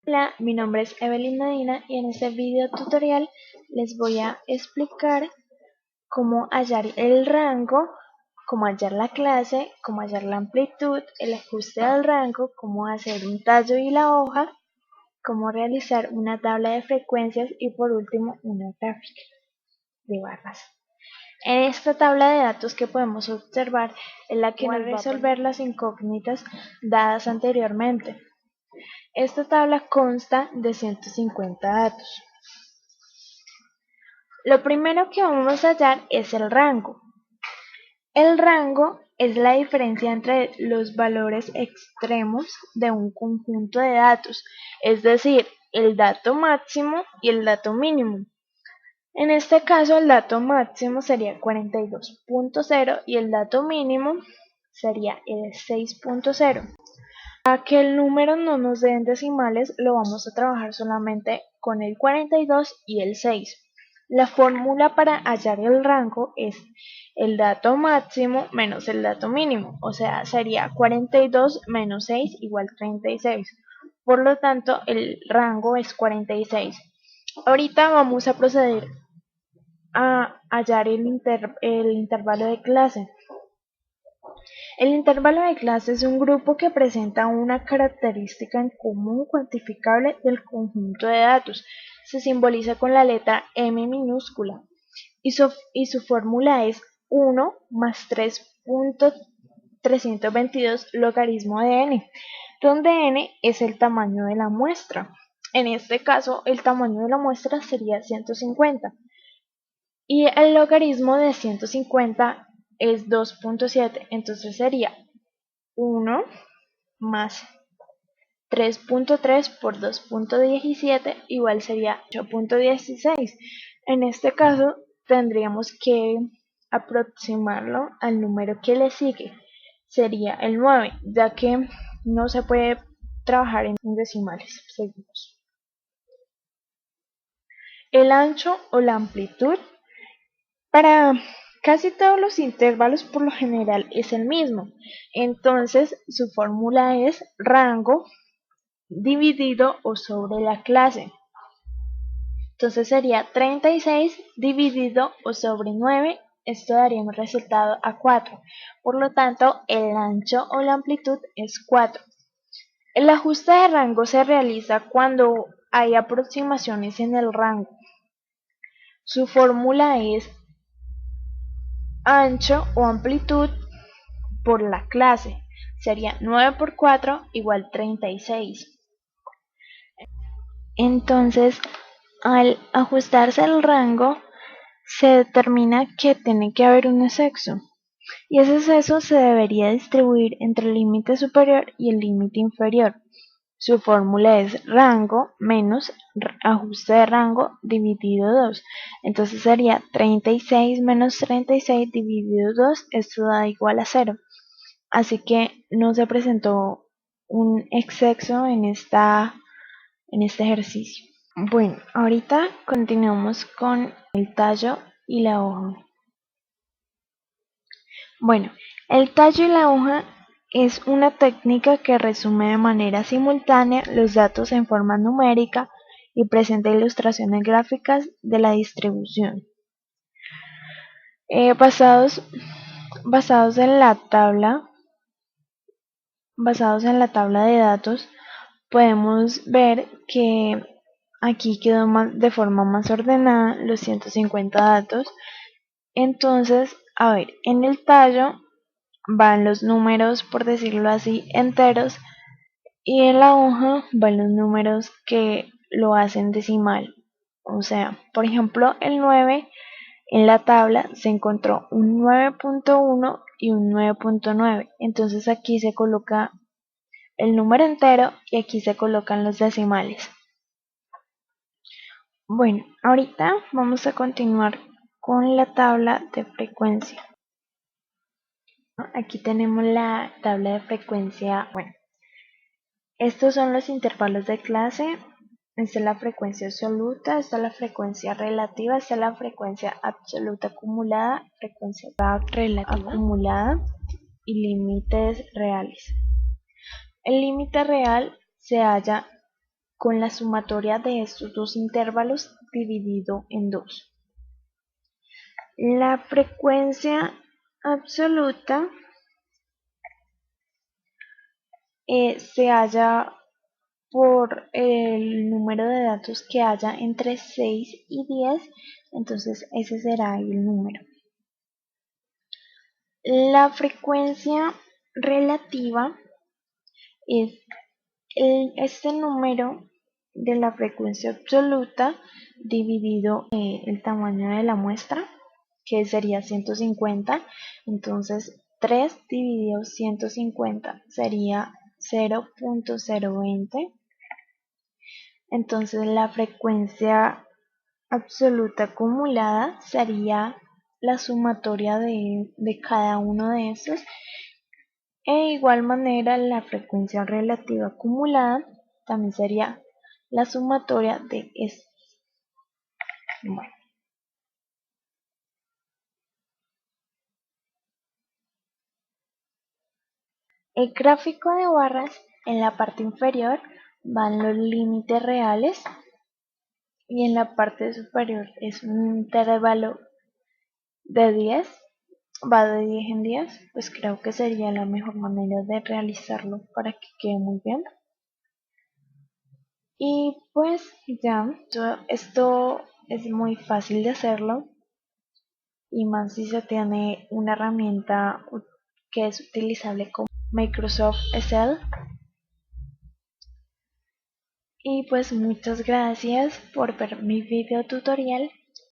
Hola, mi nombre es Evelyn Medina y en este video tutorial les voy a explicar cómo hallar el rango, cómo hallar la clase, cómo hallar la amplitud, el ajuste del rango, cómo hacer un tallo y la hoja, cómo realizar una tabla de frecuencias y por último una gráfica de barras. En esta tabla de datos que podemos observar es la que nos va a resolver las incógnitas dadas anteriormente. Esta tabla consta de 150 datos. Lo primero que vamos a hallar es el rango. El rango es la diferencia entre los valores extremos de un conjunto de datos, es decir, el dato máximo y el dato mínimo. En este caso, el dato máximo sería 42.0 y el dato mínimo sería el 6.0. Para que el número no nos dé en decimales, lo vamos a trabajar solamente con el 42 y el 6. La fórmula para hallar el rango es el dato máximo menos el dato mínimo, o sea, sería 42 menos 6 igual 36. Por lo tanto, el rango es 46. Ahorita vamos a proceder a hallar el intervalo de clase. El intervalo de clase es un grupo que presenta una característica en común cuantificable del conjunto de datos. Se simboliza con la letra M minúscula y su fórmula es 1 más 3.322 logaritmo de n, donde n es el tamaño de la muestra. En este caso, el tamaño de la muestra sería 150 y el logaritmo de 150 es 2.7, entonces sería 1 más 3.3 por 2.17 igual sería 8.16. En este caso tendríamos que aproximarlo al número que le sigue. Sería el 9, ya que no se puede trabajar en decimales. Seguimos. El ancho o la amplitud para casi todos los intervalos por lo general es el mismo. Entonces su fórmula es rango dividido o sobre la clase. Entonces sería 36 dividido o sobre 9. Esto daría un resultado a 4. Por lo tanto, el ancho o la amplitud es 4. El ajuste de rango se realiza cuando hay aproximaciones en el rango. Su fórmula es ancho o amplitud por la clase. Sería 9 por 4 igual 36. Entonces, al ajustarse el rango, se determina que tiene que haber un exceso, y ese exceso se debería distribuir entre el límite superior y el límite inferior. Su fórmula es rango menos ajuste de rango dividido 2. Entonces sería 36 menos 36 dividido 2, esto da igual a 0. Así que no se presentó un exceso en este ejercicio. Bueno, ahorita continuamos con el tallo y la hoja. Bueno, el tallo y la hoja es una técnica que resume de manera simultánea los datos en forma numérica y presenta ilustraciones gráficas de la distribución. Basados en la tabla de datos, podemos ver que aquí quedó de forma más ordenada los 150 datos. Entonces, a ver, en el tallo van los números, por decirlo así, enteros, y en la hoja van los números que lo hacen decimal. O sea, por ejemplo, el 9 en la tabla se encontró un 9.1 y un 9.9. Entonces aquí se coloca el número entero y aquí se colocan los decimales. Bueno, ahorita vamos a continuar con la tabla de frecuencia. Aquí tenemos la tabla de frecuencia. Bueno, estos son los intervalos de clase. Esta es la frecuencia absoluta, esta es la frecuencia relativa, esta es la frecuencia absoluta acumulada, frecuencia relativa acumulada y límites reales. El límite real se halla con la sumatoria de estos dos intervalos dividido en 2. La frecuencia absoluta se halla por el número de datos que haya entre 6 y 10, entonces ese será el número. La frecuencia relativa es este número de la frecuencia absoluta dividido el tamaño de la muestra, que sería 150. Entonces 3 dividido 150 sería 0.020. Entonces la frecuencia absoluta acumulada sería la sumatoria de cada uno de estos. E igual manera la frecuencia relativa acumulada también sería la sumatoria de estos. Bueno. El gráfico de barras, en la parte inferior van los límites reales y en la parte superior es un intervalo de 10, va de 10 en 10, pues creo que sería la mejor manera de realizarlo para que quede muy bien. Y pues ya, esto es muy fácil de hacerlo, y más si se tiene una herramienta que es utilizable como Microsoft Excel. Y pues muchas gracias por ver mi video tutorial